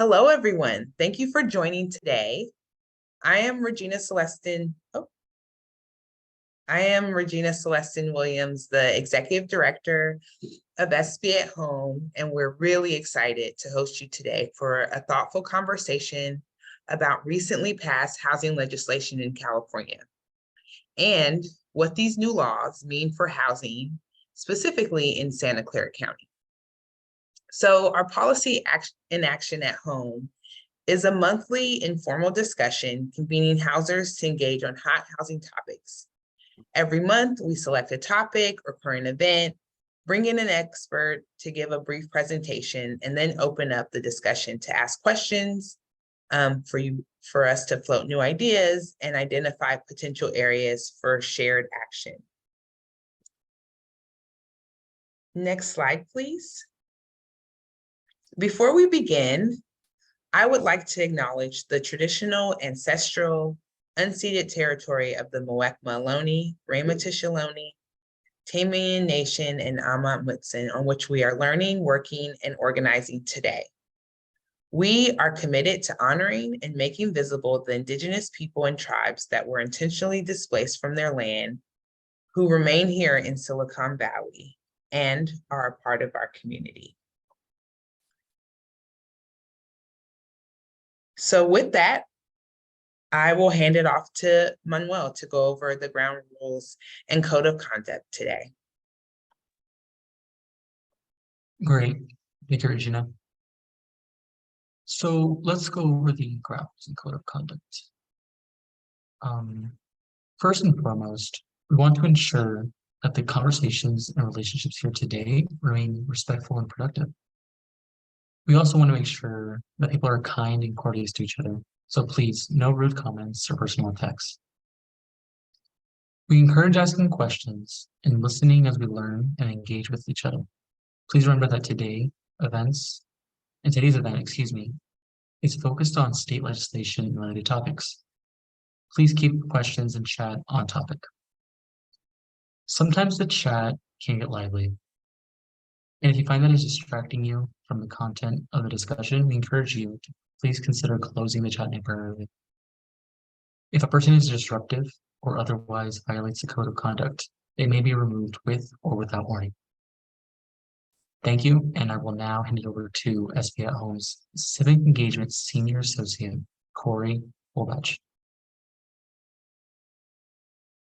Hello, everyone. Thank you for joining today. I am Regina Celestin. I am Regina Celestin Williams, the Executive Director of SB at Home, and we're really excited to host you today for a thoughtful conversation about recently passed housing legislation in California and what these new laws mean for housing, specifically in Santa Clara County. So our policy in action at home is a monthly informal discussion convening housers to engage on hot housing topics. Every month, we select a topic or current event, bring in an expert to give a brief presentation, and then open up the discussion to ask questions for us to float new ideas and identify potential areas for shared action. Next slide, please. Before we begin, I would like to acknowledge the traditional, ancestral, unceded territory of the Muwekma Ohlone, Ramaytush Ohlone, Tamian Nation, and Amot Mutsun, on which we are learning, working, and organizing today. We are committed to honoring and making visible the Indigenous people and tribes that were intentionally displaced from their land, who remain here in Silicon Valley and are a part of our community. So with that, I will hand it off to Manuel to go over the ground rules and code of conduct today. Great, thank you, Regina. So let's go over the ground rules and code of conduct. First and foremost, we want to ensure that the conversations and relationships here today remain respectful and productive. We also want to make sure that people are kind and courteous to each other. So please, no rude comments or personal attacks. We encourage asking questions and listening as we learn and engage with each other. Please remember that today's event, is focused on state legislation and related topics. Please keep questions and chat on topic. Sometimes the chat can get lively. And if you find that it's distracting you from the content of the discussion, we encourage you to please consider closing the chat temporarily. If a person is disruptive or otherwise violates the code of conduct, they may be removed with or without warning. Thank you, and I will now hand it over to SB at Home's Civic Engagement Senior Associate, Cory Wolbach.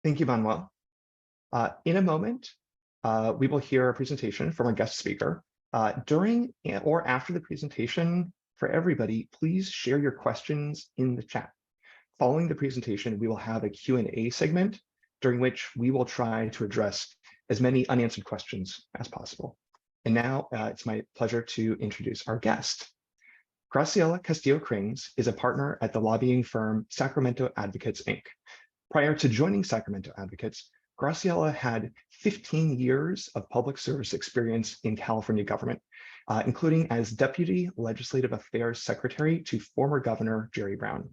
Thank you, Manuel. In a moment, we will hear a presentation from our guest speaker. During or after the presentation, for everybody, please share your questions in the chat. Following the presentation, we will have a Q&A segment during which we will try to address as many unanswered questions as possible. And now it's my pleasure to introduce our guest. Graciela Castillo-Krings is a partner at the lobbying firm Sacramento Advocates, Inc. Prior to joining Sacramento Advocates, Graciela had 15 years of public service experience in California government, including as Deputy Legislative Affairs Secretary to former Governor Jerry Brown.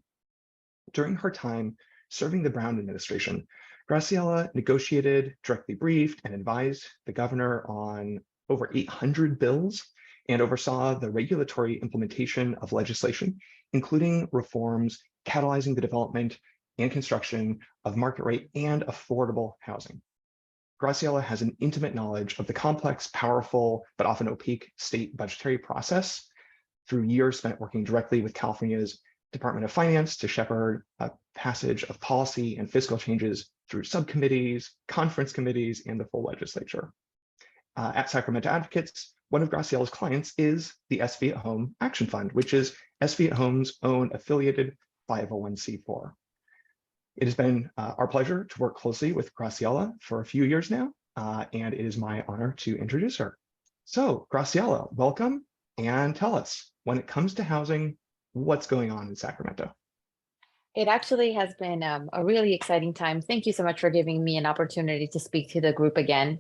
During her time serving the Brown administration, Graciela negotiated, directly briefed, and advised the governor on over 800 bills and oversaw the regulatory implementation of legislation, including reforms catalyzing the development and construction of market rate and affordable housing. Graciela has an intimate knowledge of the complex, powerful, but often opaque state budgetary process through years spent working directly with California's Department of Finance to shepherd a passage of policy and fiscal changes through subcommittees, conference committees, and the full legislature. At Sacramento Advocates, one of Graciela's clients is the SB at Home Action Fund, which is SB at Home's own affiliated 501c4. It has been our pleasure to work closely with Graciela for a few years now, and it is my honor to introduce her. So, Graciela, welcome, and tell us, when it comes to housing, what's going on in Sacramento? It actually has been a really exciting time. Thank you so much for giving me an opportunity to speak to the group again.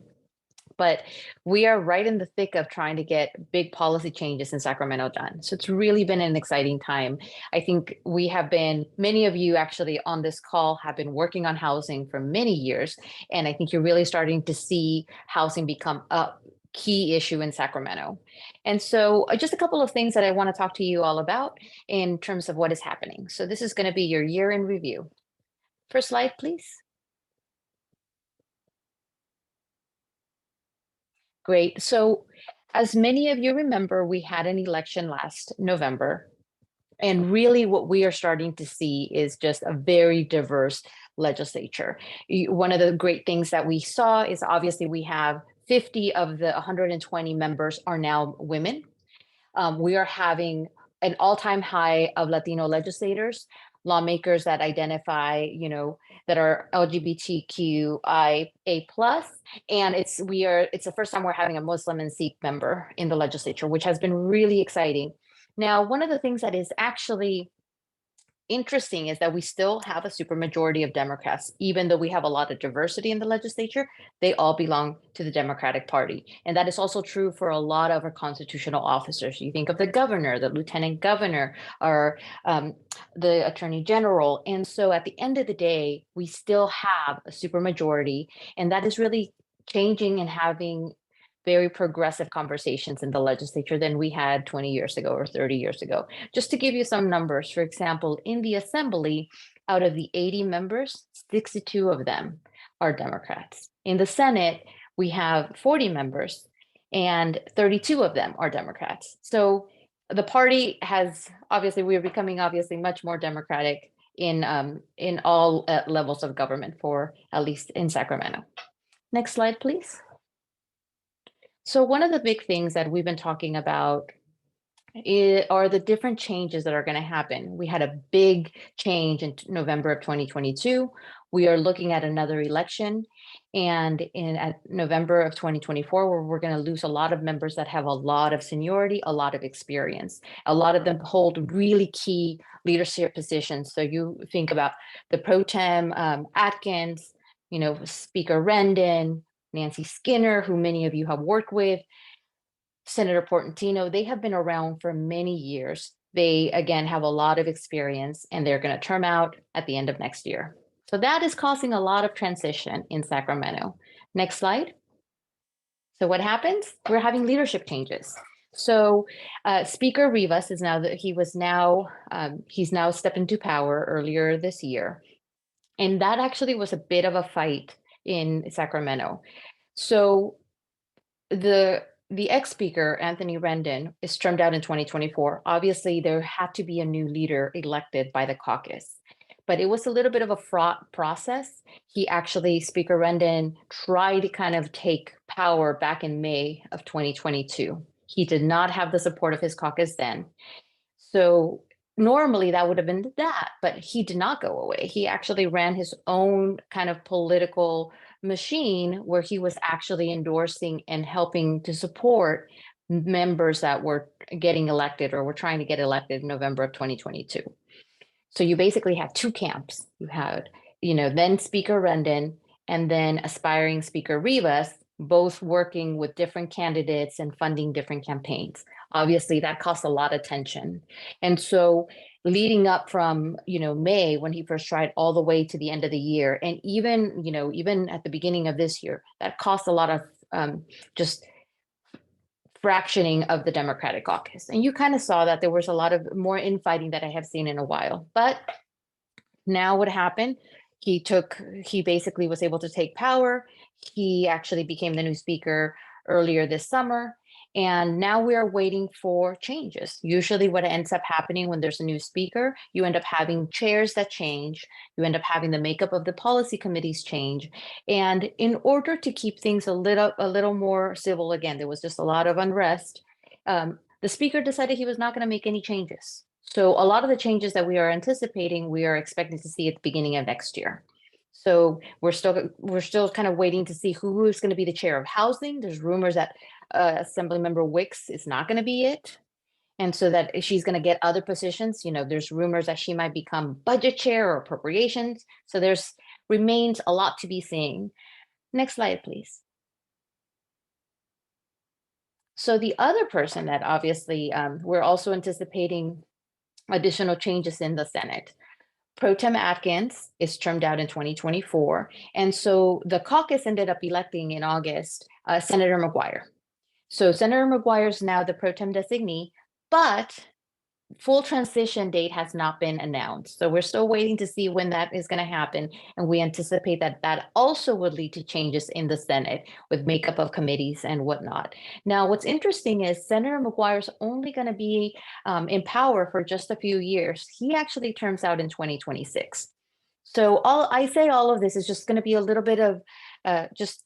But we are right in the thick of trying to get big policy changes in Sacramento done. So it's really been an exciting time. I think we have been, many of you actually on this call have been working on housing for many years. And I think you're really starting to see housing become a key issue in Sacramento. And so just a couple of things that I want to talk to you all about in terms of what is happening. So this is going to be your year in review. First slide, please. Great. So as many of you remember, we had an election last November. And really what we are starting to see is just a very diverse legislature. One of the great things that we saw is obviously we have 50 of the 120 members are now women. We are having an all-time high of Latino legislators, lawmakers that identify, that are LGBTQIA+, and it's the first time we're having a Muslim and Sikh member in the legislature, which has been really exciting. Now, one of the things that is actually interesting is that we still have a supermajority of Democrats, even though we have a lot of diversity in the legislature. They all belong to the Democratic Party. And that is also true for a lot of our constitutional officers. You think of the governor, the lieutenant governor, or the attorney general. And so at the end of the day, we still have a supermajority, and that is really changing and having very progressive conversations in the legislature than we had 20 years ago or 30 years ago. Just to give you some numbers, for example, in the assembly, out of the 80 members, 62 of them are Democrats. In the Senate, we have 40 members and 32 of them are Democrats. So the party has, obviously, we are becoming obviously much more Democratic in all levels of government, for at least in Sacramento. Next slide, please. So one of the big things that we've been talking about are the different changes that are going to happen. We had a big change in November of 2022. We are looking at another election, and at November of 2024, where we're going to lose a lot of members that have a lot of seniority, a lot of experience. A lot of them hold really key leadership positions. So you think about the pro tem Atkins, Speaker Rendon, Nancy Skinner, who many of you have worked with, Senator Portantino. They have been around for many years. They, again, have a lot of experience, and they're going to term out at the end of next year. So that is causing a lot of transition in Sacramento. Next slide. So what happens? We're having leadership changes. So Speaker Rivas is he's now stepped into power earlier this year. And that actually was a bit of a fight in Sacramento. So the ex-speaker, Anthony Rendon, is termed out in 2024. Obviously, there had to be a new leader elected by the caucus, but it was a little bit of a fraught process. Speaker Rendon tried to kind of take power back in May of 2022. He did not have the support of his caucus then. So normally that would have been that, but he did not go away. He actually ran his own kind of political machine where he was actually endorsing and helping to support members that were getting elected or were trying to get elected in November of 2022. So you basically have two camps. You had, then Speaker Rendon and then aspiring Speaker Rivas, both working with different candidates and funding different campaigns. Obviously, that costs a lot of tension. And so leading up from, May, when he first tried, all the way to the end of the year, and even at the beginning of this year, that cost a lot of just fractioning of the Democratic caucus. And you kind of saw that there was a lot of more infighting that I have seen in a while. But now what happened? He basically was able to take power. He actually became the new speaker earlier this summer. And now we are waiting for changes. Usually what ends up happening when there's a new speaker, you end up having chairs that change. You end up having the makeup of the policy committees change. And in order to keep things a little more civil, again, there was just a lot of unrest. The speaker decided he was not going to make any changes. So a lot of the changes that we are anticipating, we are expecting to see at the beginning of next year. So we're still kind of waiting to see who is going to be the chair of housing. There's rumors that Assemblymember Wicks is not going to be it, and so that she's going to get other positions. There's rumors that she might become budget chair or appropriations. So remains a lot to be seen. Next slide, please. So the other person that obviously we're also anticipating additional changes in the Senate. Pro Tem Atkins is termed out in 2024. And so the caucus ended up electing in August Senator McGuire. So Senator McGuire is now the pro tem designee, but full transition date has not been announced. So we're still waiting to see when that is going to happen. And we anticipate that that also would lead to changes in the Senate with makeup of committees and whatnot. Now, what's interesting is Senator McGuire's only going to be in power for just a few years. He actually terms out in 2026. So all of this is just going to be a little bit of just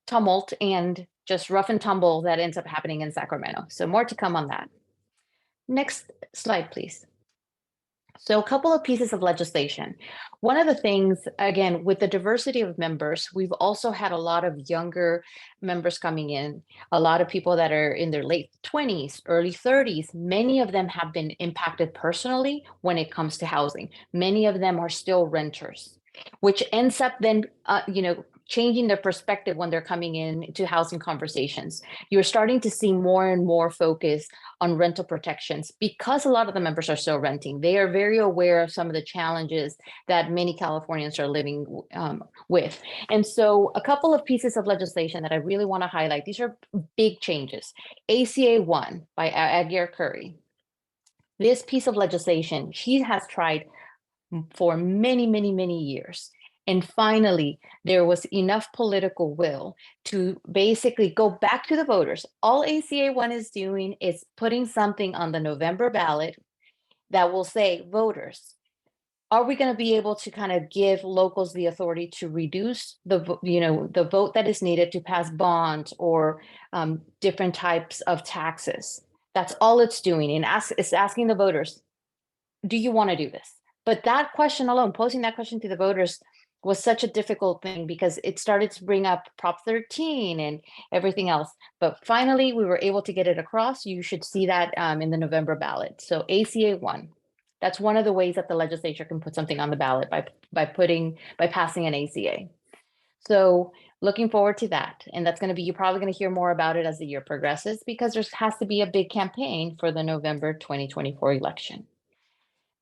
tumult and just rough and tumble that ends up happening in Sacramento. So more to come on that. Next slide, please. So a couple of pieces of legislation. One of the things, again, with the diversity of members, we've also had a lot of younger members coming in, a lot of people that are in their late 20s, early 30s. Many of them have been impacted personally when it comes to housing. Many of them are still renters, which ends up then, changing their perspective when they're coming in to housing conversations. You're starting to see more and more focus on rental protections because a lot of the members are still renting. They are very aware of some of the challenges that many Californians are living with. And so a couple of pieces of legislation that I really want to highlight, these are big changes. ACA 1 by Aguirre Curry. This piece of legislation, she has tried for many, many, many years. And finally, there was enough political will to basically go back to the voters. All ACA 1 is doing is putting something on the November ballot that will say, voters, are we going to be able to kind of give locals the authority to reduce the vote that is needed to pass bonds or different types of taxes? That's all it's doing. And it's asking the voters, do you want to do this? But that question alone, posing that question to the voters, was such a difficult thing because it started to bring up Prop 13 and everything else. But finally, we were able to get it across. You should see that in the November ballot. So ACA 1, that's one of the ways that the legislature can put something on the ballot by passing an ACA. So looking forward to that. And that's going to be, you're probably going to hear more about it as the year progresses because there has to be a big campaign for the November 2024 election.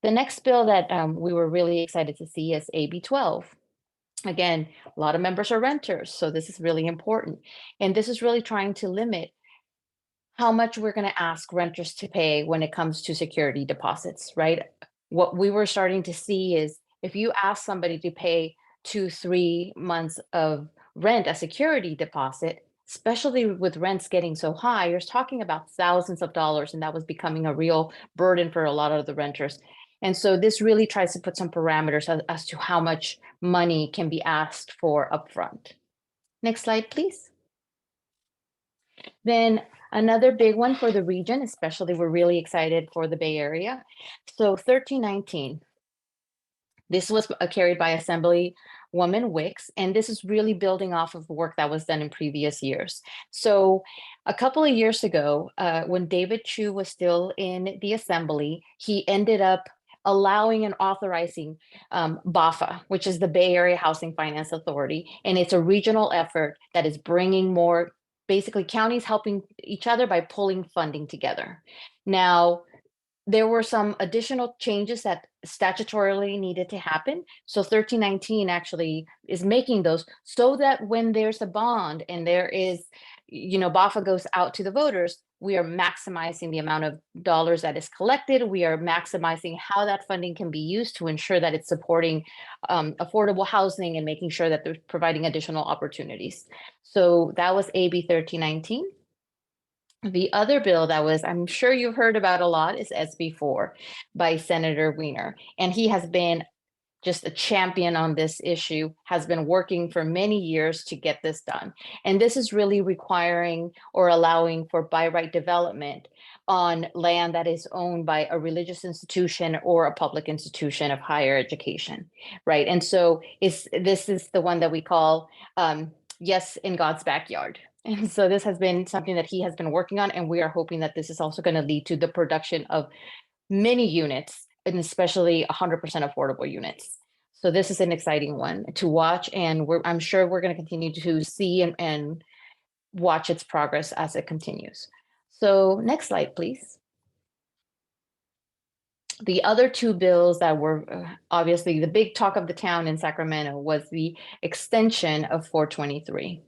The next bill that we were really excited to see is AB 12. Again, a lot of members are renters, so this is really important. And this is really trying to limit how much we're going to ask renters to pay when it comes to security deposits, right? What we were starting to see is if you ask somebody to pay 2-3 months of rent as security deposit, especially with rents getting so high, you're talking about thousands of dollars, and that was becoming a real burden for a lot of the renters. And so this really tries to put some parameters as to how much money can be asked for upfront. Next slide, please. Then another big one for the region, especially we're really excited for the Bay Area. So 1319, this was carried by Assemblywoman Wicks, and this is really building off of work that was done in previous years. So a couple of years ago, when David Chu was still in the Assembly, he ended up allowing and authorizing BAFA, which is the Bay Area Housing Finance Authority. And it's a regional effort that is bringing more, basically counties helping each other by pulling funding together. Now, there were some additional changes that statutorily needed to happen. So 1319 actually is making those so that when there's a bond and there is, BAFA goes out to the voters, we are maximizing the amount of dollars that is collected. We are maximizing how that funding can be used to ensure that it's supporting affordable housing and making sure that they're providing additional opportunities. So that was AB 1319. The other bill that was, I'm sure you've heard about a lot, is SB 4 by Senator Wiener. And he has been just a champion on this issue, has been working for many years to get this done. And this is really requiring or allowing for by right development on land that is owned by a religious institution or a public institution of higher education, right? And so this is the one that we call Yes in God's Backyard. And so this has been something that he has been working on, and we are hoping that this is also going to lead to the production of many units, and especially 100% affordable units. So this is an exciting one to watch, and I'm sure we're going to continue to see and watch its progress as it continues. So next slide, please. The other two bills that were obviously the big talk of the town in Sacramento was the extension of 423.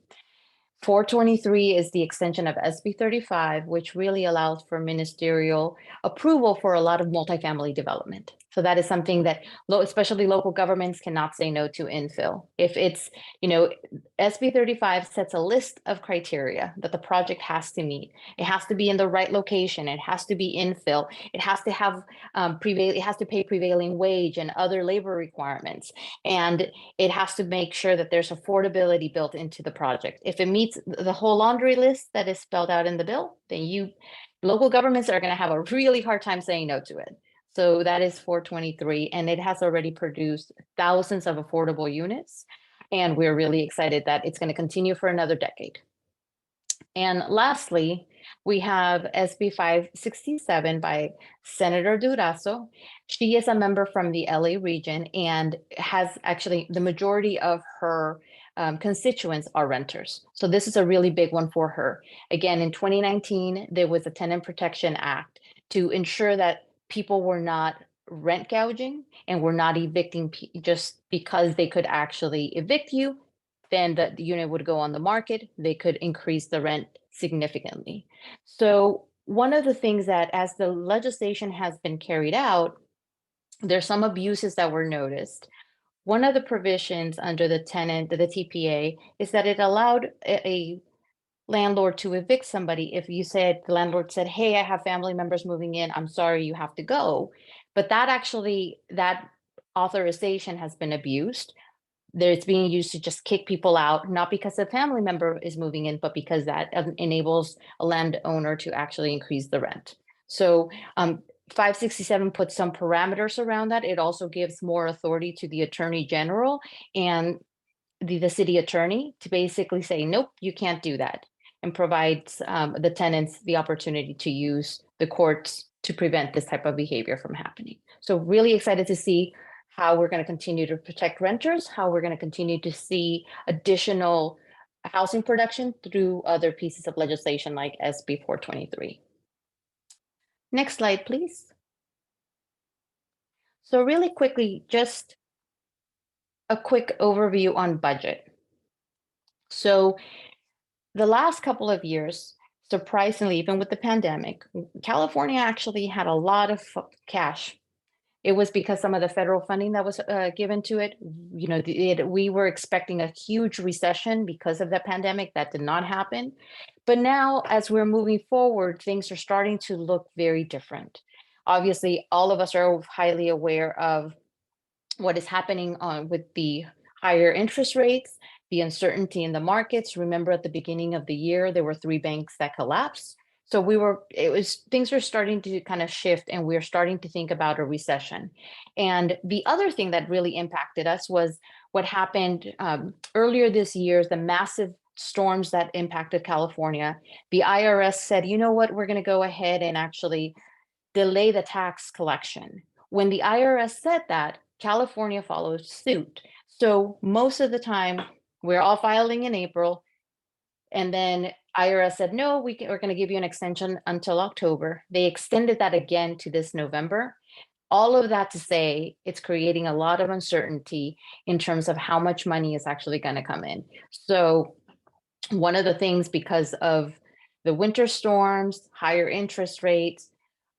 423 is the extension of SB 35, which really allows for ministerial approval for a lot of multifamily development. So that is something that especially local governments cannot say no to infill. If it's, SB 35 sets a list of criteria that the project has to meet. It has to be in the right location. It has to be infill. It has to have it has to pay prevailing wage and other labor requirements. And it has to make sure that there's affordability built into the project. If it meets the whole laundry list that is spelled out in the bill, then local governments are going to have a really hard time saying no to it. So that is 423, and it has already produced thousands of affordable units. And we're really excited that it's going to continue for another decade. And lastly, we have SB 567 by Senator Durazo. She is a member from the LA region and has actually the majority of her constituents are renters. So this is a really big one for her. Again, in 2019, there was a Tenant Protection Act to ensure that people were not rent gouging and were not evicting just because they could actually evict you. Then the unit would go on the market. They could increase the rent significantly. So one of the things that as the legislation has been carried out, there's some abuses that were noticed. One of the provisions under the TPA is that it allowed a landlord to evict somebody if the landlord said, hey, I have family members moving in, I'm sorry, you have to go. But that authorization has been abused. It's being used to just kick people out, not because a family member is moving in, but because that enables a landowner to actually increase the rent. So 567 puts some parameters around that. It also gives more authority to the Attorney General and the city attorney to basically say, nope, you can't do that, and provides the tenants the opportunity to use the courts to prevent this type of behavior from happening. So really excited to see how we're going to continue to protect renters, how we're going to continue to see additional housing production through other pieces of legislation like SB 423. Next slide, please. So really quickly, just a quick overview on budget. So the last couple of years, surprisingly, even with the pandemic, California actually had a lot of cash. It was because some of the federal funding that was given to it. We were expecting a huge recession because of the pandemic. That did not happen. But now, as we're moving forward, things are starting to look very different. Obviously, all of us are highly aware of what is happening with the higher interest rates, the uncertainty in the markets. Remember, at the beginning of the year, there were 3 banks that collapsed. So things were starting to kind of shift, and we're starting to think about a recession. And the other thing that really impacted us was what happened earlier this year, the massive storms that impacted California. The IRS said, you know what, we're going to go ahead and actually delay the tax collection. When the IRS said that, California followed suit. So most of the time, we're all filing in April, and then IRS said, no, we're going to give you an extension until October. They extended that again to this November. All of that to say, it's creating a lot of uncertainty in terms of how much money is actually going to come in. So one of the things, because of the winter storms, higher interest rates,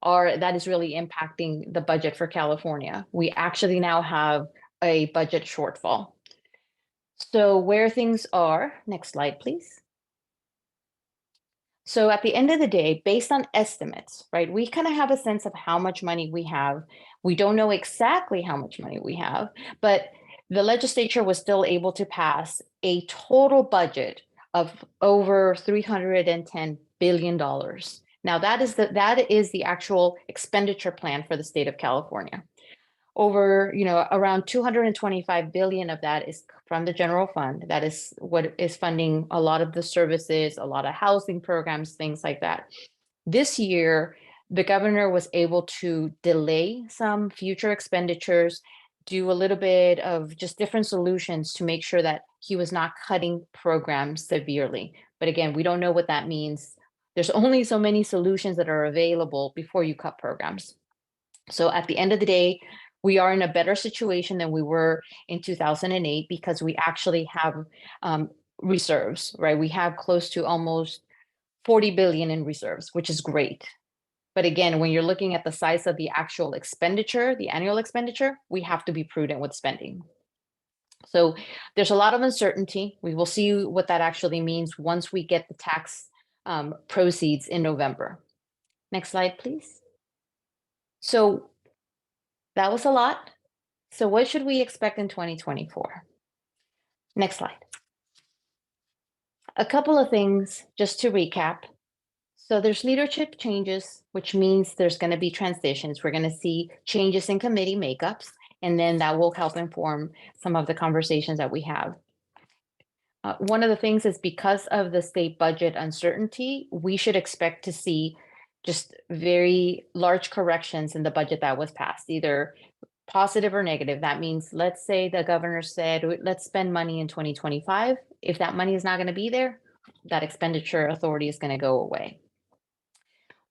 that is really impacting the budget for California. We actually now have a budget shortfall. So where things are, next slide, please. So at the end of the day, based on estimates, right, we kind of have a sense of how much money we have. We don't know exactly how much money we have, but the legislature was still able to pass a total budget of over $310 billion. Now that is the actual expenditure plan for the state of California. Over, around 225 billion of that is from the general fund. That is what is funding a lot of the services, a lot of housing programs, things like that. This year, the governor was able to delay some future expenditures, do a little bit of just different solutions to make sure that he was not cutting programs severely. But again, we don't know what that means. There's only so many solutions that are available before you cut programs. So at the end of the day, we are in a better situation than we were in 2008 because we actually have reserves, right? We have close to almost 40 billion in reserves, which is great. But again, when you're looking at the size of the actual expenditure, the annual expenditure, we have to be prudent with spending. So there's a lot of uncertainty. We will see what that actually means once we get the tax proceeds in November. Next slide, please. So that was a lot. So what should we expect in 2024? Next slide. A couple of things just to recap. So there's leadership changes, which means there's going to be transitions. We're going to see changes in committee makeups, and then that will help inform some of the conversations that we have. One of the things is because of the state budget uncertainty, we should expect to see just very large corrections in the budget that was passed, either positive or negative. That means, let's say the governor said, let's spend money in 2025. If that money is not going to be there, that expenditure authority is going to go away.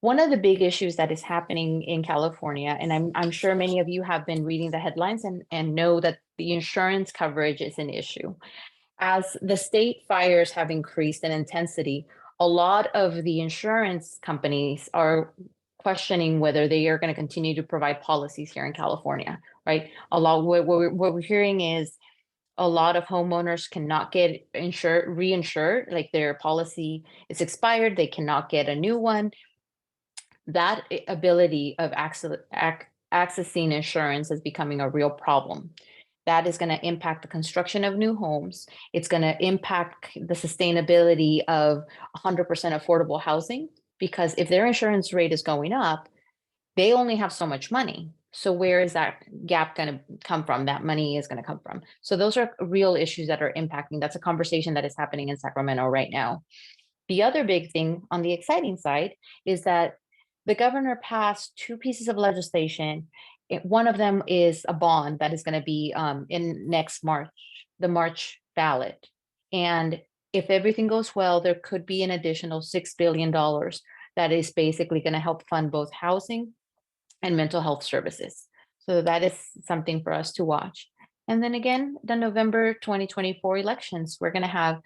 One of the big issues that is happening in California, and I'm sure many of you have been reading the headlines and know that the insurance coverage is an issue. As the state fires have increased in intensity, a lot of the insurance companies are questioning whether they are going to continue to provide policies here in California, right? A lot what we're hearing is a lot of homeowners cannot get reinsured, like their policy is expired, they cannot get a new one. That ability of accessing insurance is becoming a real problem. That is going to impact the construction of new homes. It's going to impact the sustainability of 100% affordable housing, because if their insurance rate is going up, they only have so much money. So where is that gap going to come from? That money is going to come from. So those are real issues that are impacting. That's a conversation that is happening in Sacramento right now. The other big thing on the exciting side is that the governor passed 2 pieces of legislation. One of them is a bond that is going to be in next March, the March ballot. And if everything goes well, there could be an additional $6 billion that is basically going to help fund both housing and mental health services. So that is something for us to watch. And then again, the November 2024 elections, we're going to have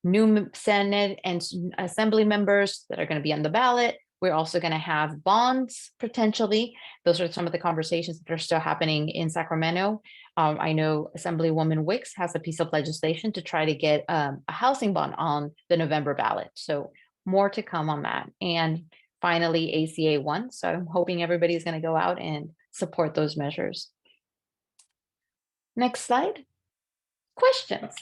new Senate and Assembly members that are going to be on the ballot. We're also going to have bonds potentially. Those are some of the conversations that are still happening in Sacramento. I know Assemblywoman Wicks has a piece of legislation to try to get a housing bond on the November ballot. So more to come on that. And finally, ACA 1. So I'm hoping everybody's going to go out and support those measures. Next slide. Questions?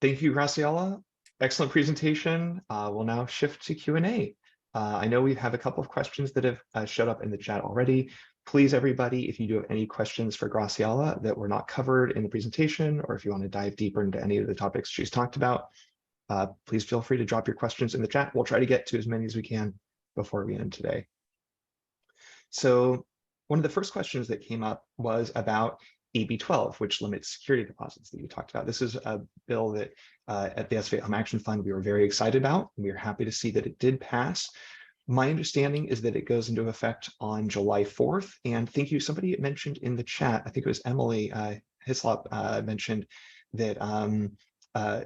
Thank you, Graciela. Excellent presentation. We'll now shift to Q&A. I know we have a couple of questions that have showed up in the chat already. Please, everybody, if you do have any questions for Graciela that were not covered in the presentation, or if you want to dive deeper into any of the topics she's talked about, please feel free to drop your questions in the chat. We'll try to get to as many as we can before we end today. So one of the first questions that came up was about AB 12, which limits security deposits that you talked about. This is a bill that at the SFA Home Action Fund we were very excited about. We are happy to see that it did pass. My understanding is that it goes into effect on July 4th. And thank you, somebody mentioned in the chat, I think it was Emily Hislop mentioned that, I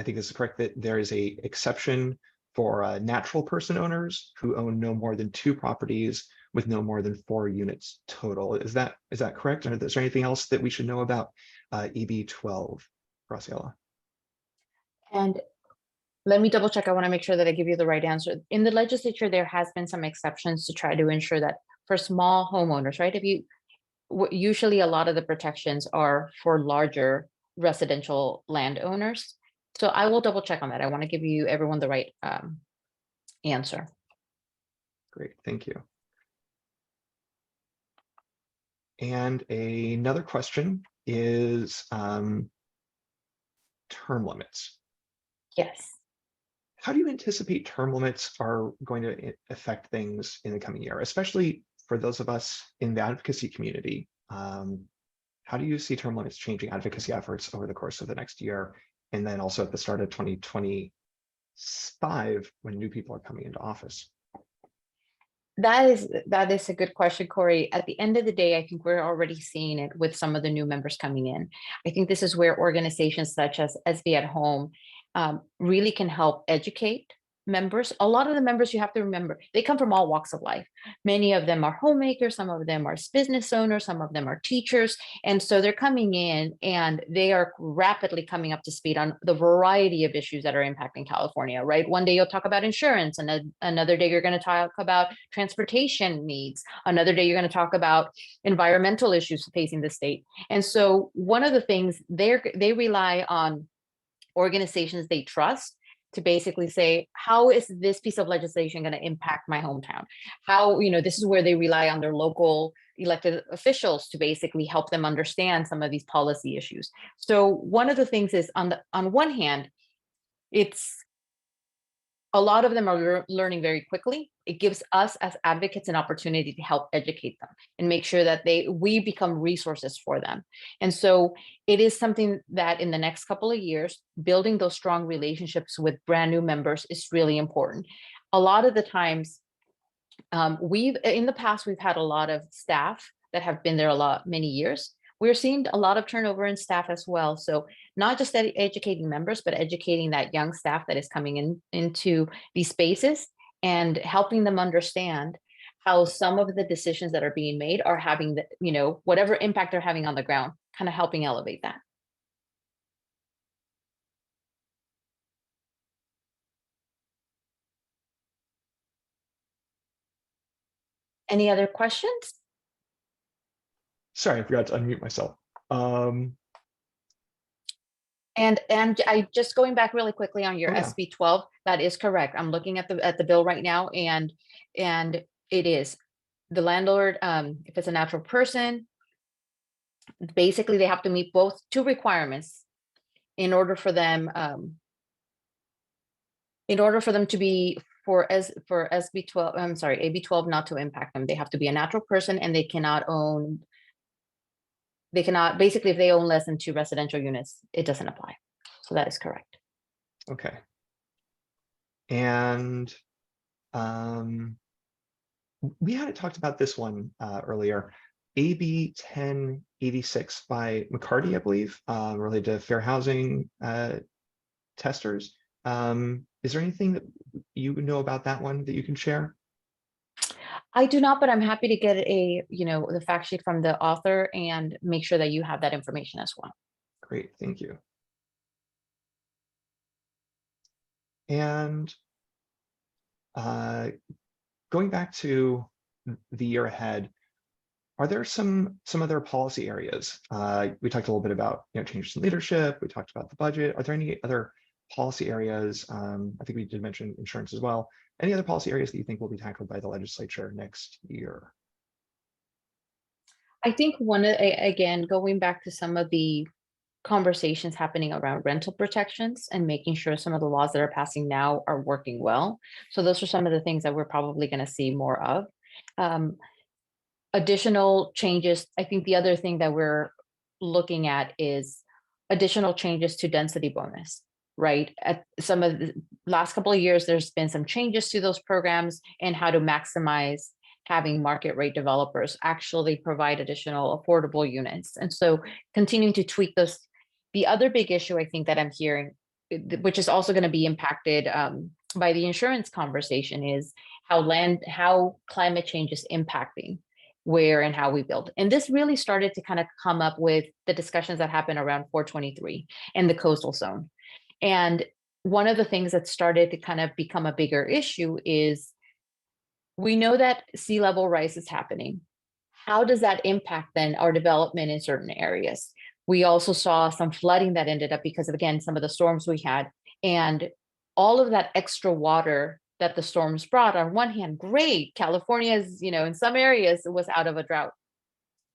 think this is correct, that there is a exception for natural person owners who own no more than 2 properties with no more than 4 units total. Is that correct? Or is there anything else that we should know about EB 12, Graciela? And let me double check. I want to make sure that I give you the right answer. In the legislature, there has been some exceptions to try to ensure that for small homeowners, right? Usually a lot of the protections are for larger residential landowners. So I will double check on that. I want to give you everyone the right answer. Great, thank you. And another question is term limits. Yes. How do you anticipate term limits are going to affect things in the coming year, especially for those of us in the advocacy community? How do you see term limits changing advocacy efforts over the course of the next year? And then also at the start of 2025, when new people are coming into office? That is a good question, Cory. At the end of the day, I think we're already seeing it with some of the new members coming in. I think this is where organizations such as SB at Home really can help educate members. A lot of the members, you have to remember, they come from all walks of life. Many of them are homemakers, some of them are business owners, some of them are teachers. And so they're coming in and they are rapidly coming up to speed on the variety of issues that are impacting California, right? One day you'll talk about insurance, and another day you're going to talk about transportation needs. Another day you're going to talk about environmental issues facing the state. And so one of the things they rely on organizations they trust to basically say, how is this piece of legislation going to impact my hometown? How, this is where they rely on their local elected officials to basically help them understand some of these policy issues. So one of the things is on one hand, it's a lot of them are learning very quickly. It gives us as advocates an opportunity to help educate them and make sure that we become resources for them. And so it is something that in the next couple of years, building those strong relationships with brand new members is really important. A lot of the times, in the past, we've had a lot of staff that have been there many years. We're seeing a lot of turnover in staff as well. So not just educating members, but educating that young staff that is coming into these spaces and helping them understand how some of the decisions that are being made are having whatever impact they're having on the ground, kind of helping elevate that. Any other questions? Sorry, I forgot to unmute myself. And I just going back really quickly on your Oh, yeah. SB 12, that is correct. I'm looking at the bill right now, and it is the landlord, if it's a natural person, basically they have to meet both two requirements in order for them to be for SB 12, I'm sorry, AB 12 not to impact them. They have to be a natural person, and they cannot basically, if they own less than 2 residential units, it doesn't apply. So that is correct. Okay. And we hadn't talked about this one earlier. AB 1086 by McCarty, I believe, related to fair housing testers. Is there anything that you know about that one that you can share? I do not, but I'm happy to get the fact sheet from the author and make sure that you have that information as well. Great, thank you. And going back to the year ahead, are there some other policy areas? We talked a little bit about changes in leadership. We talked about the budget. Are there any other policy areas? I think we did mention insurance as well. Any other policy areas that you think will be tackled by the legislature next year? I think again, going back to some of the conversations happening around rental protections and making sure some of the laws that are passing now are working well. So those are some of the things that we're probably going to see more of. Additional changes. I think the other thing that we're looking at is additional changes to density bonus. Right. At some of the last couple of years, there's been some changes to those programs and how to maximize having market rate developers actually provide additional affordable units. And so continuing to tweak those. The other big issue I think that I'm hearing, which is also going to be impacted by the insurance conversation, is how climate change is impacting where and how we build. And this really started to kind of come up with the discussions that happened around 423 and the coastal zone. And one of the things that started to kind of become a bigger issue is we know that sea level rise is happening. How does that impact then our development in certain areas? We also saw some flooding that ended up because of, again, some of the storms we had, and all of that extra water that the storms brought. On one hand, great, California's, in some areas it was out of a drought.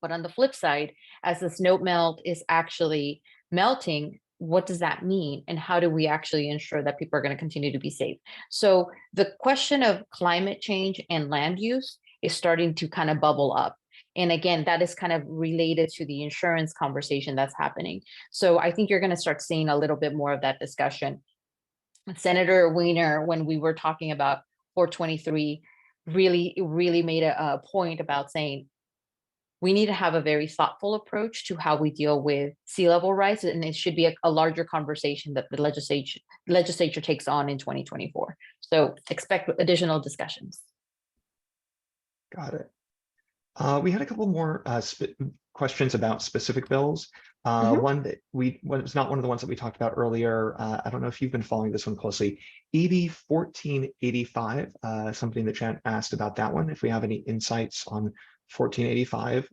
But on the flip side, as the snow melt is actually melting, what does that mean? And how do we actually ensure that people are going to continue to be safe? So the question of climate change and land use is starting to kind of bubble up. And again, that is kind of related to the insurance conversation that's happening. So I think you're going to start seeing a little bit more of that discussion. Senator Wiener, when we were talking about 423, really made a point about saying we need to have a very thoughtful approach to how we deal with sea level rise, and it should be a larger conversation that the legislature takes on in 2024. So expect additional discussions. Got it. We had a couple more questions about specific bills. One that was not one of the ones that we talked about earlier. I don't know if you've been following this one closely. EB 1485, somebody in the chat asked about that one. If we have any insights on 1485,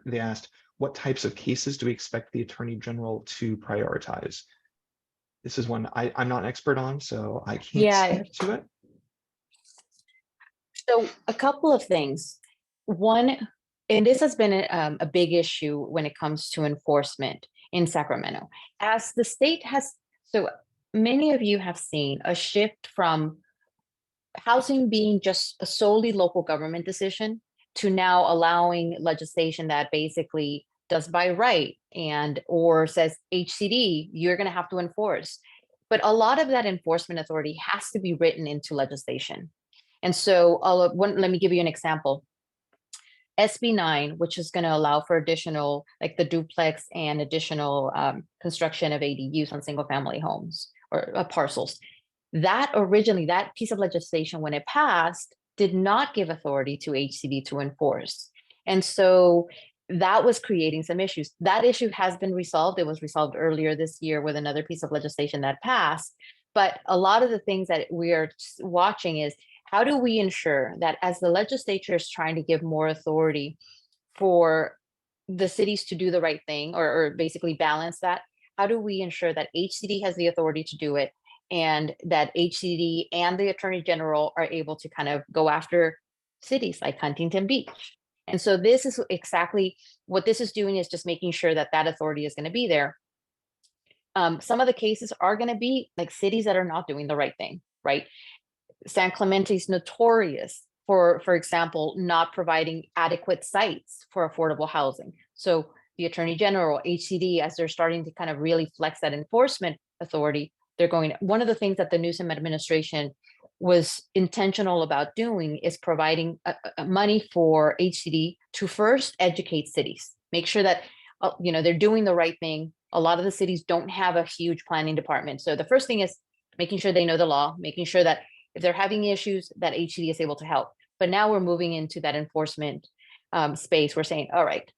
they asked, what types of cases do we expect the Attorney General to prioritize? This is one I'm not an expert on, so I can't speak to it. So a couple of things. One, and this has been a big issue when it comes to enforcement in Sacramento. As the state has, so many of you have seen a shift from housing being just a solely local government decision to now allowing legislation that basically does by right and or says HCD, you're going to have to enforce. But a lot of that enforcement authority has to be written into legislation. And so let me give you an example. SB 9, which is going to allow for additional, like the duplex and additional construction of ADUs on single family homes or parcels. That originally, that piece of legislation, when it passed, did not give authority to HCD to enforce. And so that was creating some issues. That issue has been resolved. It was resolved earlier this year with another piece of legislation that passed. But a lot of the things that we are watching is, how do we ensure that as the legislature is trying to give more authority for the cities to do the right thing or basically balance that, how do we ensure that HCD has the authority to do it and that HCD and the Attorney General are able to kind of go after cities like Huntington Beach? And so this is exactly what this is doing, is just making sure that that authority is going to be there. Some of the cases are going to be like cities that are not doing the right thing, right? San Clemente is notorious for example, not providing adequate sites for affordable housing. So the Attorney General, HCD, as they're starting to kind of really flex that enforcement authority, they're going, one of the things that the Newsom administration was intentional about doing is providing money for HCD to first educate cities, make sure that they're doing the right thing. A lot of the cities don't have a huge planning department. So the first thing is making sure they know the law, making sure that if they're having issues, that HCD is able to help. But now we're moving into that enforcement space. We're saying, all right,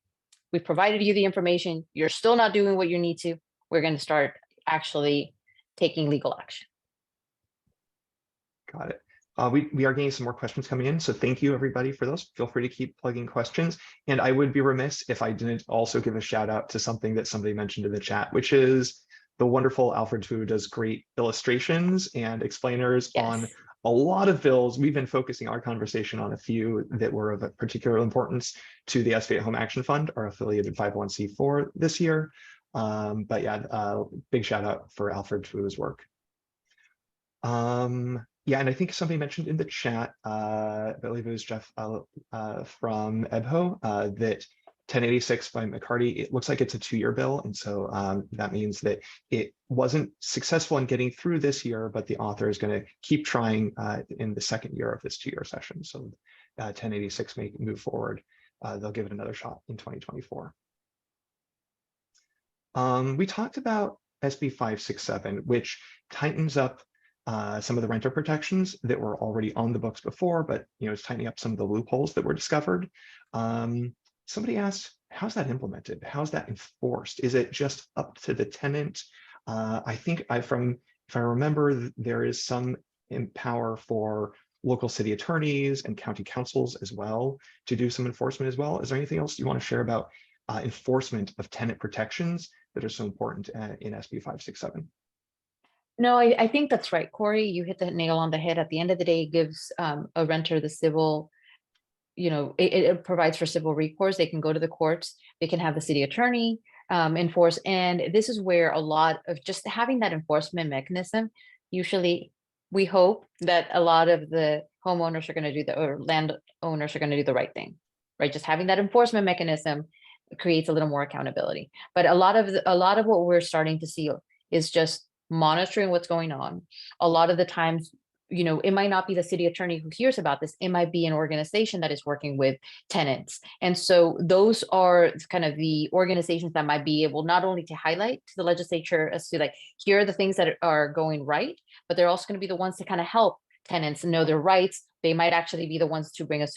we've provided you the information. You're still not doing what you need to. We're going to start actually taking legal action. Got it. We are getting some more questions coming in, so thank you everybody for those. Feel free to keep plugging questions. And I would be remiss if I didn't also give a shout out to something that somebody mentioned in the chat, which is the wonderful Alfred, who does great illustrations and explainers on a lot of bills. We've been focusing our conversation on a few that were of particular importance to the SBA Home Action Fund, our affiliated 501c4 this year. But yeah, big shout out for Alfred to his work. Yeah, and I think somebody mentioned in the chat, I believe it was Jeff from EBHO, that 1086 by McCarty, it looks like it's a 2-year bill. And so that means that it wasn't successful in getting through this year, but the author is going to keep trying in the second year of this 2-year session. So 1086 may move forward. They'll give it another shot in 2024. We talked about SB 567, which tightens up some of the renter protections that were already on the books before, but it's tightening up some of the loopholes that were discovered. Somebody asked, how's that implemented? How's that enforced? Is it just up to the tenant? I think if I remember, there is some power for local city attorneys and county councils as well to do some enforcement as well. Is there anything else you want to share about enforcement of tenant protections that are so important in SB 567? No, I think that's right, Cory. You hit the nail on the head. At the end of the day, it gives a renter the civil, it provides for civil recourse. They can go to the courts. They can have the city attorney enforce. And this is where a lot of just having that enforcement mechanism, usually we hope that a lot of the homeowners are going to do or landowners are going to do the right thing, right? Just having that enforcement mechanism creates a little more accountability. But a lot of what we're starting to see is just monitoring what's going on. A lot of the times, it might not be the city attorney who hears about this. It might be an organization that is working with tenants. And so those are kind of the organizations that might be able not only to highlight to the legislature as to like, here are the things that are going right, but they're also going to be the ones to kind of help tenants know their rights. They might actually be the ones to bring us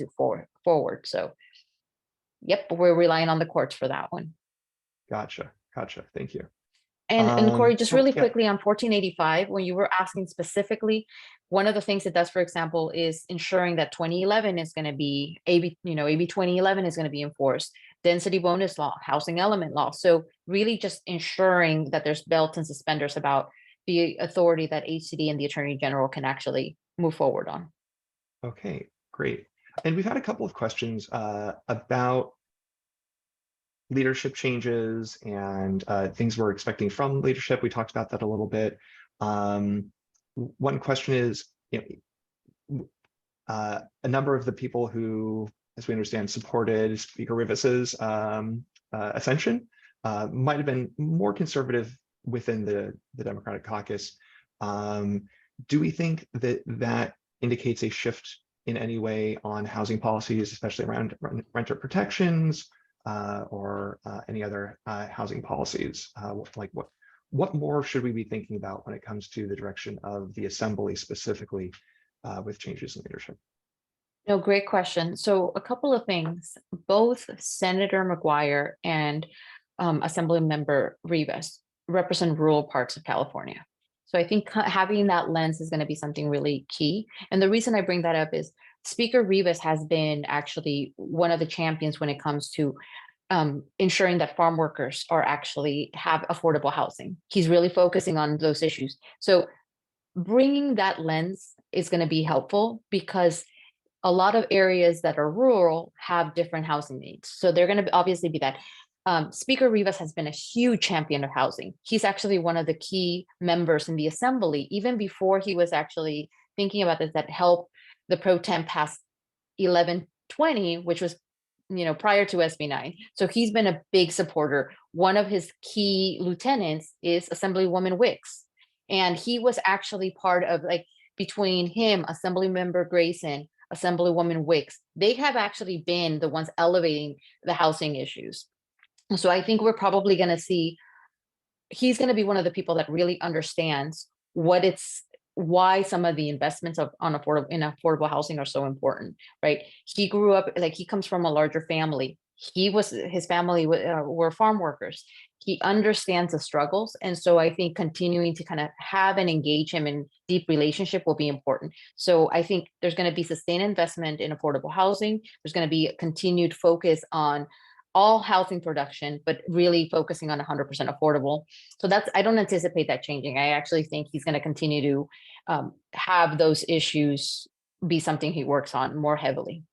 forward. So, yep, we're relying on the courts for that one. Gotcha. Thank you. And Cory, just really yeah. quickly on 1485, when you were asking specifically, one of the things it does, for example, is ensuring that 2011 is going to be AB 2011 is going to be enforced, density bonus law, housing element law. So really just ensuring that there's belts and suspenders about the authority that HCD and the Attorney General can actually move forward on. Okay, great. And we've had a couple of questions about leadership changes and things we're expecting from leadership. We talked about that a little bit. One question is, a number of the people who, as we understand, supported Speaker Rivas's ascension might have been more conservative within the Democratic caucus. Do we think that that indicates a shift in any way on housing policies, especially around renter protections or any other housing policies? Like what more should we be thinking about when it comes to the direction of the Assembly specifically with changes in leadership? No, great question. So a couple of things. Both Senator McGuire and Assemblymember Rivas represent rural parts of California. So I think having that lens is going to be something really key. And the reason I bring that up is Speaker Rivas has been actually one of the champions when it comes to ensuring that farm workers are actually have affordable housing. He's really focusing on those issues. So bringing that lens is going to be helpful because a lot of areas that are rural have different housing needs. So they're going to obviously be that. Speaker Rivas has been a huge champion of housing. He's actually one of the key members in the Assembly, even before he was actually thinking about this, that helped the pro tem pass 1120, which was prior to SB 9. So he's been a big supporter. One of his key lieutenants is Assemblywoman Wicks. And he was actually part of, like, between him, Assemblymember Grayson, Assemblywoman Wicks, they have actually been the ones elevating the housing issues. So I think we're probably going to see, he's going to be one of the people that really understands why some of the investments in affordable housing are so important, right? He grew up, like, he comes from a larger family. His family were farm workers. He understands the struggles. And so I think continuing to kind of have and engage him in deep relationship will be important. So I think there's going to be sustained investment in affordable housing. There's going to be a continued focus on all housing production, but really focusing on 100% affordable. So I don't anticipate that changing. I actually think he's going to continue to have those issues be something he works on more heavily.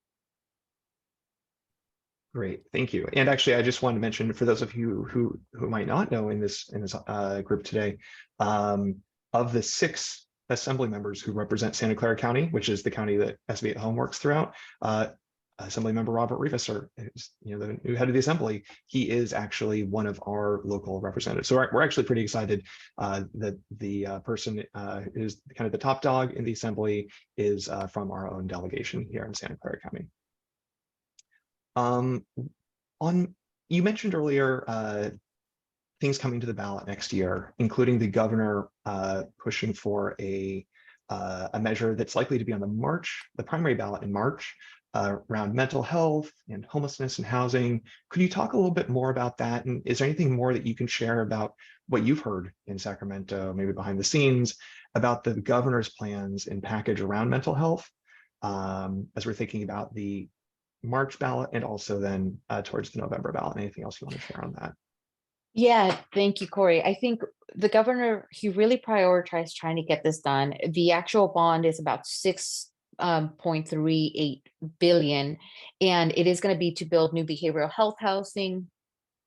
Great, thank you. And actually, I just wanted to mention for those of you who might not know in this group today, of the 6 Assembly members who represent Santa Clara County, which is the county that SB at Home works throughout, Assemblymember Robert Rivas, the new head of the Assembly, he is actually one of our local representatives. So we're actually pretty excited that the person who's kind of the top dog in the Assembly is from our own delegation here in Santa Clara County. You mentioned earlier things coming to the ballot next year, including the governor pushing for a measure that's likely to be on the primary ballot in March, around mental health and homelessness and housing. Could you talk a little bit more about that? And is there anything more that you can share about what you've heard in Sacramento, maybe behind the scenes, about the governor's plans and package around mental health, as we're thinking about the March ballot and also then towards the November ballot? Anything else you want to share on that? Yeah, thank you, Cory. I think the governor, he really prioritized trying to get this done. The actual bond is about 6.38 billion, and it is going to be to build new behavioral health housing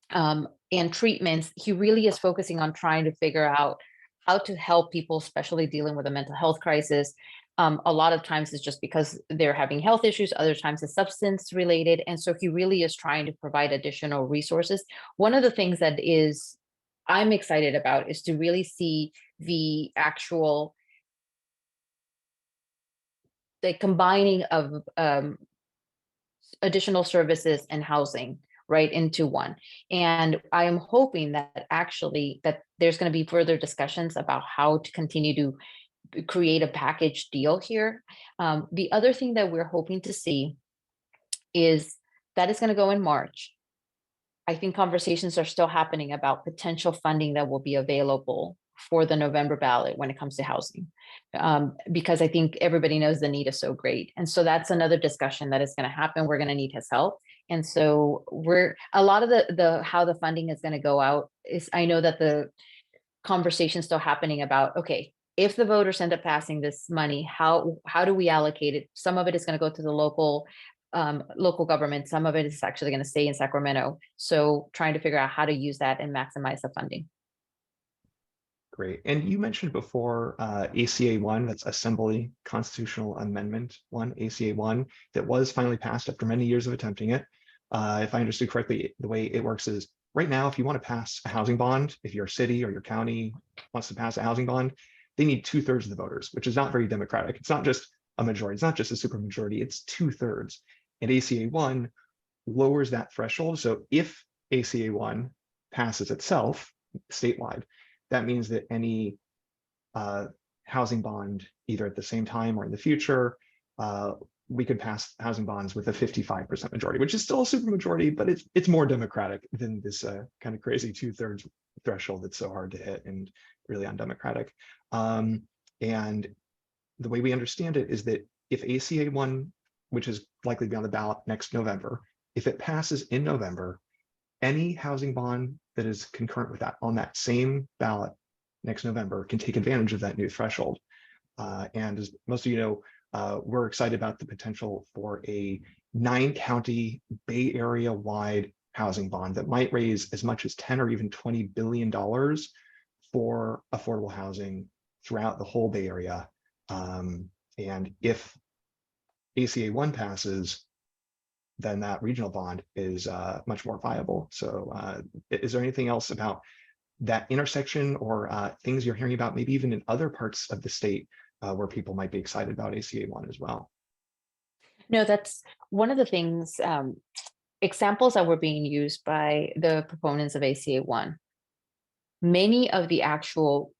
and treatments. He really is focusing on trying to figure out how to help people, especially dealing with a mental health crisis. A lot of times it's just because they're having health issues, other times it's substance related. And so he really is trying to provide additional resources. One of the things that I'm excited about is to really see the actual the combining of additional services and housing right into one. And I am hoping that actually that there's going to be further discussions about how to continue to create a package deal here. The other thing that we're hoping to see is that it's going to go in March. I think conversations are still happening about potential funding that will be available for the November ballot when it comes to housing, because I think everybody knows the need is so great. And so that's another discussion that is going to happen. We're going to need his help. And so a lot of the how the funding is going to go out is, I know that the conversation is still happening about, okay, if the voters end up passing this money, how do we allocate it? Some of it is going to go to the local government. Some of it is actually going to stay in Sacramento. So trying to figure out how to use that and maximize the funding. Great. And you mentioned before ACA 1, that's Assembly Constitutional Amendment 1, ACA 1, that was finally passed after many years of attempting it. If I understood correctly, the way it works is right now, if you want to pass a housing bond, if your city or your county wants to pass a housing bond, they need 2/3 of the voters, which is not very democratic. It's not just a majority. It's not just a supermajority. It's 2/3. And ACA 1 lowers that threshold. So if ACA 1 passes itself statewide, that means that any housing bond, either at the same time or in the future, we could pass housing bonds with a 55% majority, which is still a supermajority, but it's more democratic than this kind of crazy 2/3 threshold that's so hard to hit and really undemocratic. And the way we understand it is that if ACA 1, which is likely to be on the ballot next November, if it passes in November, any housing bond that is concurrent with that on that same ballot next November can take advantage of that new threshold. And as most of you know, we're excited about the potential for a 9-county Bay Area wide housing bond that might raise as much as $10 or even $20 billion for affordable housing throughout the whole Bay Area. And if ACA 1 passes, then that regional bond is much more viable. So is there anything else about that intersection or things you're hearing about, maybe even in other parts of the state where people might be excited about ACA 1 as well? No, that's one of the things, examples that were being used by the proponents of ACA 1. Many of the actual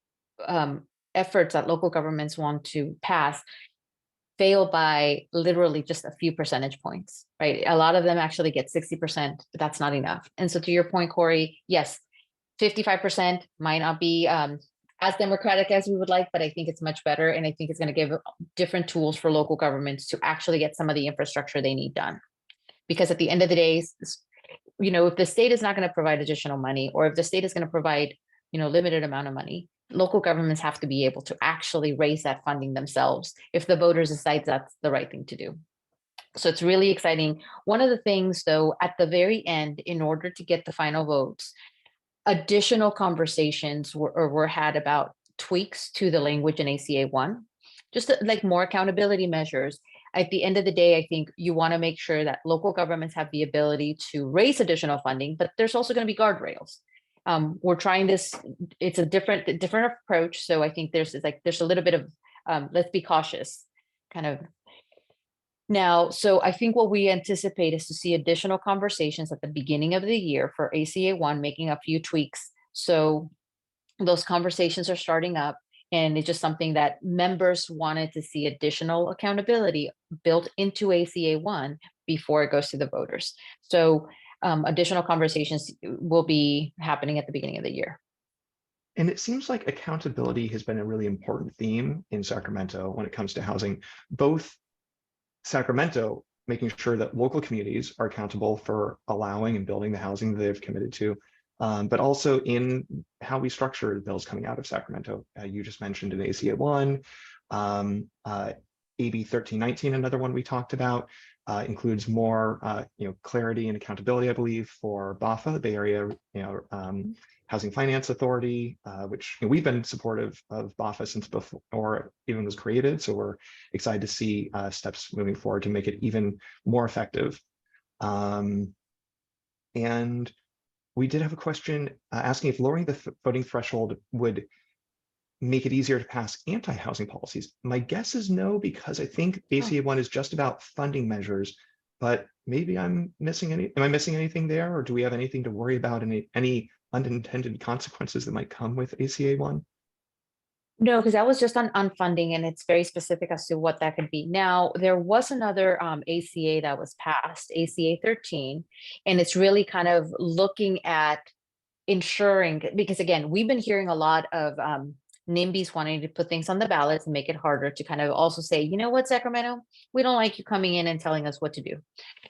efforts that local governments want to pass fail by literally just a few percentage points, right? A lot of them actually get 60%, but that's not enough. And so to your point, Cory, yes, 55% might not be as democratic as we would like, but I think it's much better. And I think it's going to give different tools for local governments to actually get some of the infrastructure they need done. Because at the end of the day, you know, if the state is not going to provide additional money, or if the state is going to provide, you know, limited amount of money, local governments have to be able to actually raise that funding themselves if the voters decide that's the right thing to do. So it's really exciting. One of the things, though, at the very end, in order to get the final votes, additional conversations were had about tweaks to the language in ACA 1, just like more accountability measures. At the end of the day, I think you want to make sure that local governments have the ability to raise additional funding, but there's also going to be guardrails. We're trying this, it's a different approach. So I think there's a little bit of, let's be cautious kind of now. So I think what we anticipate is to see additional conversations at the beginning of the year for ACA 1, making a few tweaks. So those conversations are starting up, and it's just something that members wanted to see additional accountability built into ACA 1 before it goes to the voters. So additional conversations will be happening at the beginning of the year. And it seems like accountability has been a really important theme in Sacramento when it comes to housing, both Sacramento making sure that local communities are accountable for allowing and building the housing that they've committed to, but also in how we structure the bills coming out of Sacramento. You just mentioned in ACA 1, AB 1319, another one we talked about, includes more clarity and accountability, I believe, for BAFA, the Bay Area Housing Finance Authority, which we've been supportive of BAFA since before even was created. So we're excited to see steps moving forward to make it even more effective. And we did have a question asking if lowering the voting threshold would make it easier to pass anti-housing policies? My guess is no, because I think ACA 1 is just about funding measures, but maybe am I missing anything there? Or do we have anything to worry about, any unintended consequences that might come with ACA 1? No, because that was just on funding, and it's very specific as to what that could be. Now, there was another ACA that was passed, ACA 13, and it's really kind of looking at ensuring, because again, we've been hearing a lot of NIMBYs wanting to put things on the ballot to make it harder to kind of also say, you know what, Sacramento, we don't like you coming in and telling us what to do.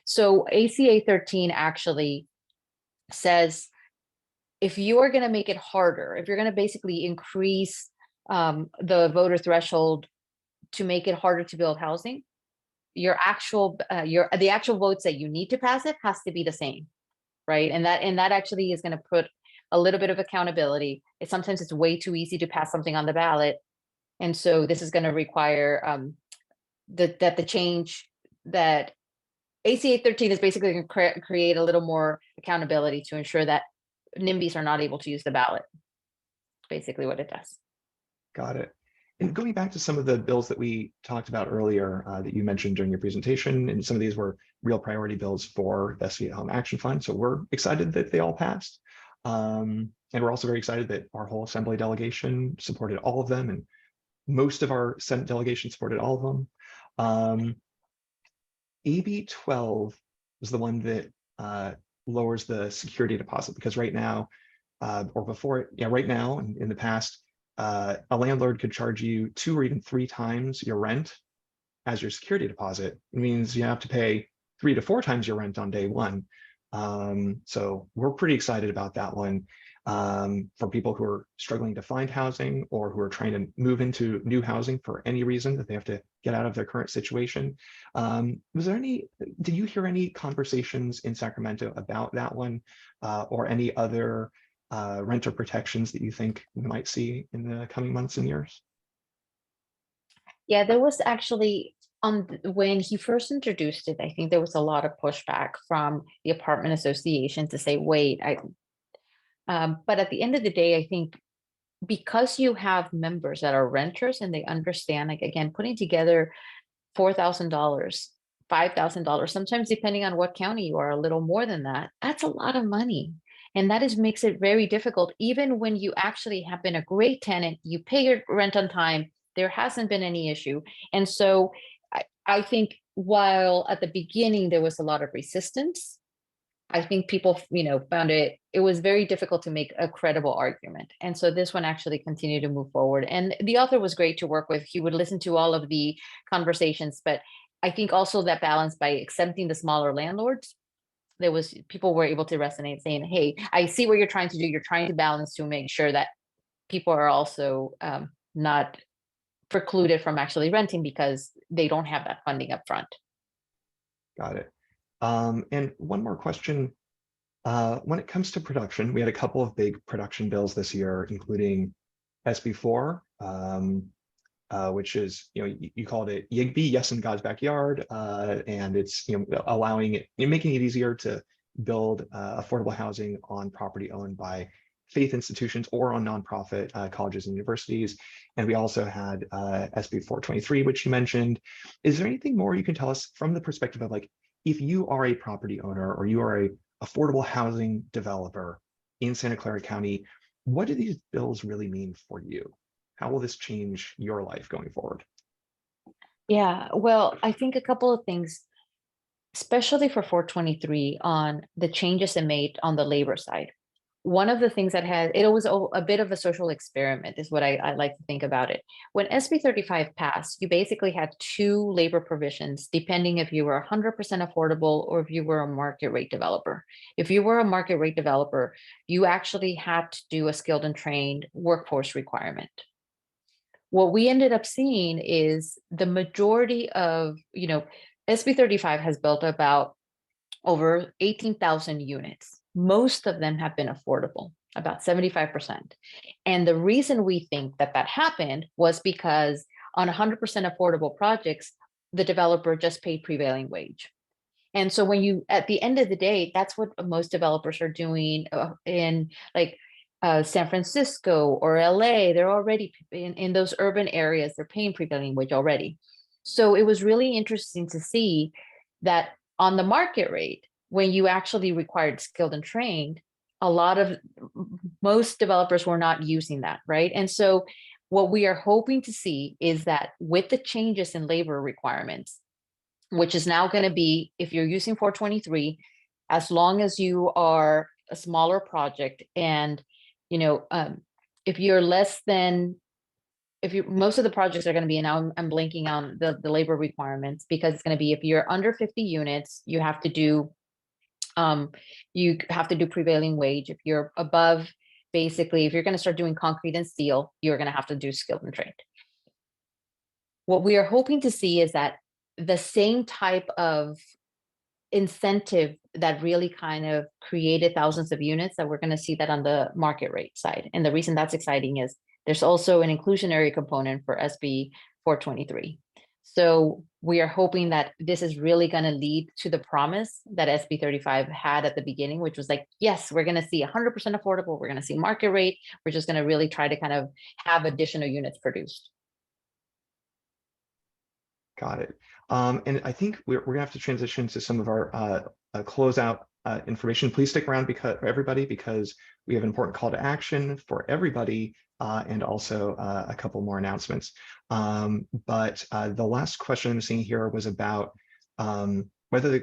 So ACA 13 actually says, if you are going to make it harder, if you're going to basically increase the voter threshold to make it harder to build housing, the actual votes that you need to pass it has to be the same, right? And that actually is going to put a little bit of accountability. Sometimes it's way too easy to pass something on the ballot, and so this is going to require that the change that ACA 13 is basically going to create a little more accountability to ensure that NIMBYs are not able to use the ballot. Basically, what it does. Got it. And going back to some of the bills that we talked about earlier that you mentioned during your presentation, and some of these were real priority bills for the SB at Home Action Fund. So we're excited that they all passed. And we're also very excited that our whole Assembly delegation supported all of them, and most of our Senate delegation supported all of them. AB 12 is the one that lowers the security deposit, because right now, right now in the past, a landlord could charge you 2 or even 3 times your rent as your security deposit. It means you have to pay 3 to 4 times your rent on day one. So we're pretty excited about that one for people who are struggling to find housing, or who are trying to move into new housing for any reason that they have to get out of their current situation. Did you hear any conversations in Sacramento about that one, or any other renter protections that you think we might see in the coming months and years? Yeah, there was actually, when he first introduced it, I think there was a lot of pushback from the apartment association to say, wait, but at the end of the day, I think because you have members that are renters and they understand, like, again, putting together $4,000, $5,000, sometimes depending on what county you are, a little more than that, that's a lot of money. And that makes it very difficult. Even when you actually have been a great tenant, you pay your rent on time, there hasn't been any issue. And so I think while at the beginning there was a lot of resistance, I think people, found it was very difficult to make a credible argument. And so this one actually continued to move forward. And the author was great to work with. He would listen to all of the conversations, but I think also that balance by accepting the smaller landlords, people were able to resonate, saying, hey, I see what you're trying to do. You're trying to balance to make sure that people are also not precluded from actually renting because they don't have that funding up front. Got it. And one more question. When it comes to production, we had a couple of big production bills this year, including SB 4, which is, you called it YIGBY, Yes in God's Backyard, and it's, allowing it, making it easier to build affordable housing on property owned by faith institutions or on nonprofit colleges and universities. And we also had SB 423, which you mentioned. Is there anything more you can tell us from the perspective of, like, if you are a property owner or you are a affordable housing developer in Santa Clara County, what do these bills really mean for you? How will this change your life going forward? Yeah, well, I think a couple of things, especially for 423 on the changes it made on the labor side. One of the things that it was a bit of a social experiment is what I like to think about it. When SB 35 passed, you basically had 2 labor provisions, depending if you were 100% affordable or if you were a market rate developer. If you were a market rate developer, you actually had to do a skilled and trained workforce requirement. What we ended up seeing is the majority of, SB 35 has built about over 18,000 units. Most of them have been affordable, about 75%. And the reason we think that happened was because on 100% affordable projects, the developer just paid prevailing wage. And so at the end of the day, that's what most developers are doing in, like, San Francisco or LA, they're already in those urban areas, they're paying prevailing wage already. So it was really interesting to see that on the market rate, when you actually required skilled and trained, most developers were not using that, right? And so what we are hoping to see is that with the changes in labor requirements, which is now going to be, if you're using 423, as long as you are a smaller project, and if you're less than, most of the projects are going to be, now I'm blanking on the labor requirements, because it's going to be, if you're under 50 units, you have to do prevailing wage. If you're above, basically, if you're going to start doing concrete and steel, you're going to have to do skilled and trained. What we are hoping to see is that the same type of incentive that really kind of created thousands of units, that we're going to see that on the market rate side. And the reason that's exciting is there's also an inclusionary component for SB 423. So we are hoping that this is really going to lead to the promise that SB 35 had at the beginning, which was like, yes, we're going to see 100% affordable. We're going to see market rate. We're just going to really try to kind of have additional units produced. Got it. And I think we're gonna have to transition to some of our closeout information. Please stick around for everybody, because we have an important call to action for everybody, and also a couple more announcements. But the last question I'm seeing here was about whether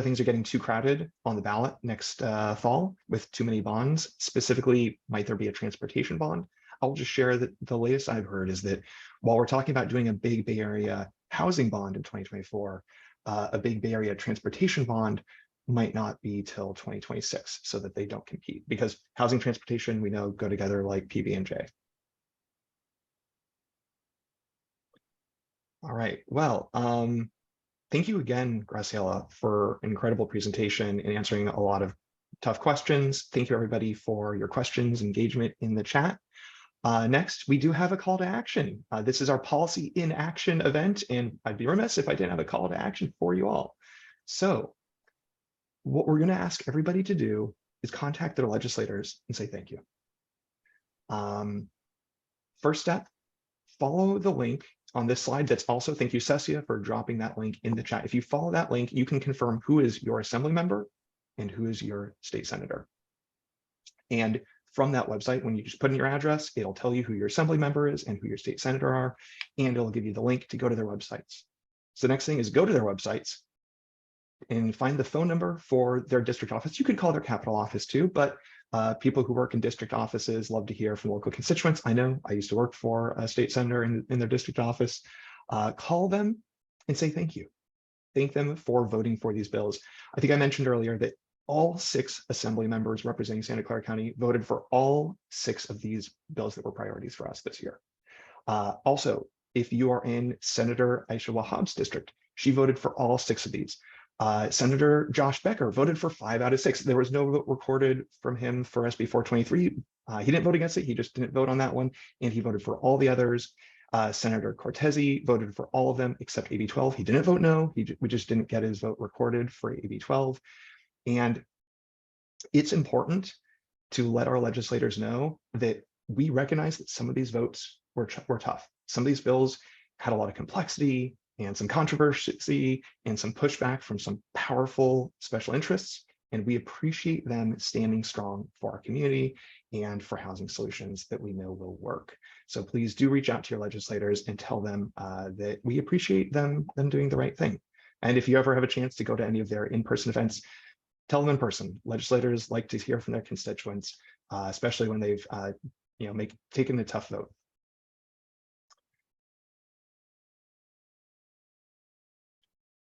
things are getting too crowded on the ballot next fall with too many bonds. Specifically, might there be a transportation bond? I'll just share that the latest I've heard is that while we're talking about doing a big Bay Area housing bond in 2024, a big Bay Area transportation bond might not be till 2026, so that they don't compete, because housing transportation, we know, go together like PB and J. All right, well, thank you again, Graciela, for an incredible presentation and answering a lot of tough questions. Thank you, everybody, for your questions, engagement in the chat. Next, we do have a call to action. This is our Policy in Action event, and I'd be remiss if I didn't have a call to action for you all. So what we're going to ask everybody to do is contact their legislators and say thank you. First step, follow the link on this slide. That's also, thank you, Cecia, for dropping that link in the chat. If you follow that link, you can confirm who is your assembly member and who is your state senator. And from that website, when you just put in your address, it'll tell you who your assembly member is and who your state senator are, and it'll give you the link to go to their websites. So the next thing is go to their websites and find the phone number for their district office. You could call their capital office too, but people who work in district offices love to hear from local constituents. I know I used to work for a state senator in their district office. Call them and say thank you. Thank them for voting for these bills. I think I mentioned earlier that all 6 assembly members representing Santa Clara County voted for all 6 of these bills that were priorities for us this year. Also, if you are in Senator Aisha Wahhab's district, she voted for all 6 of these. Senator Josh Becker voted for 5 out of 6. There was no vote recorded from him for SB 423. He didn't vote against it. He just didn't vote on that one, and he voted for all the others. Senator Cortese voted for all of them except AB 12. He didn't vote no. We just didn't get his vote recorded for AB 12. And it's important to let our legislators know that we recognize that some of these votes were tough. Some of these bills had a lot of complexity and some controversy and some pushback from some powerful special interests. And we appreciate them standing strong for our community and for housing solutions that we know will work. So please do reach out to your legislators and tell them that we appreciate them doing the right thing. And if you ever have a chance to go to any of their in-person events, tell them in person. Legislators like to hear from their constituents, especially when they've taken a tough vote.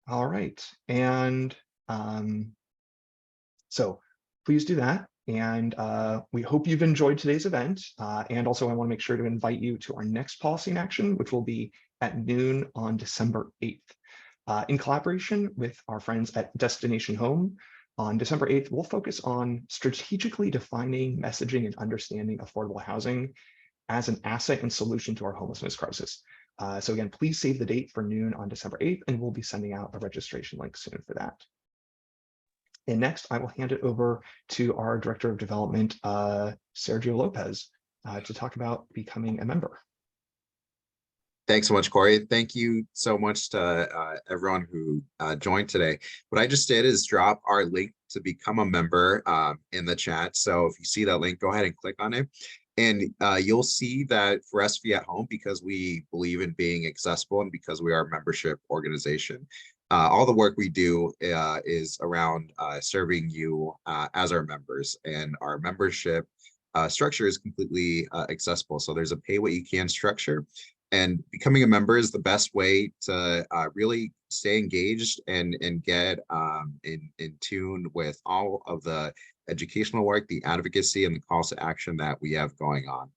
All right, and so please do that. And we hope you've enjoyed today's event. And also I want to make sure to invite you to our next Policy in Action, which will be at noon on December 8th. In collaboration with our friends at Destination Home, on December 8th, we'll focus on strategically defining, messaging, and understanding affordable housing as an asset and solution to our homelessness crisis. So again, please save the date for noon on December 8th, and we'll be sending out a registration link soon for that. And next, I will hand it over to our Director of Development, Sergio Lopez, to talk about becoming a member. Thanks so much, Cory. Thank you so much to everyone who joined today. What I just did is drop our link to become a member in the chat. So if you see that link, go ahead and click on it. And you'll see that for SV at Home, because we believe in being accessible and because we are a membership organization, all the work we do is around serving you as our members, and our membership structure is completely accessible. So there's a pay what you can structure. And becoming a member is the best way to really stay engaged and get in tune with all of the educational work, the advocacy, and the calls to action that we have going on.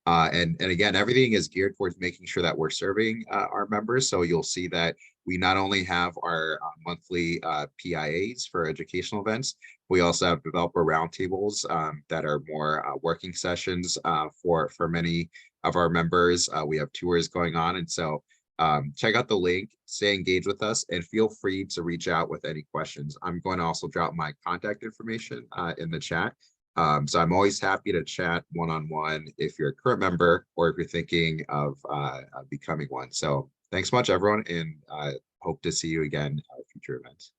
And again, everything is geared towards making sure that we're serving our members. So you'll see that we not only have our monthly PIAs for educational events, we also have developer roundtables that are more working sessions for many of our members. We have tours going on. And so check out the link, stay engaged with us, and feel free to reach out with any questions. I'm going to also drop my contact information in the chat. So I'm always happy to chat one-on-one if you're a current member or if you're thinking of becoming one. So thanks so much, everyone, and hope to see you again at future events.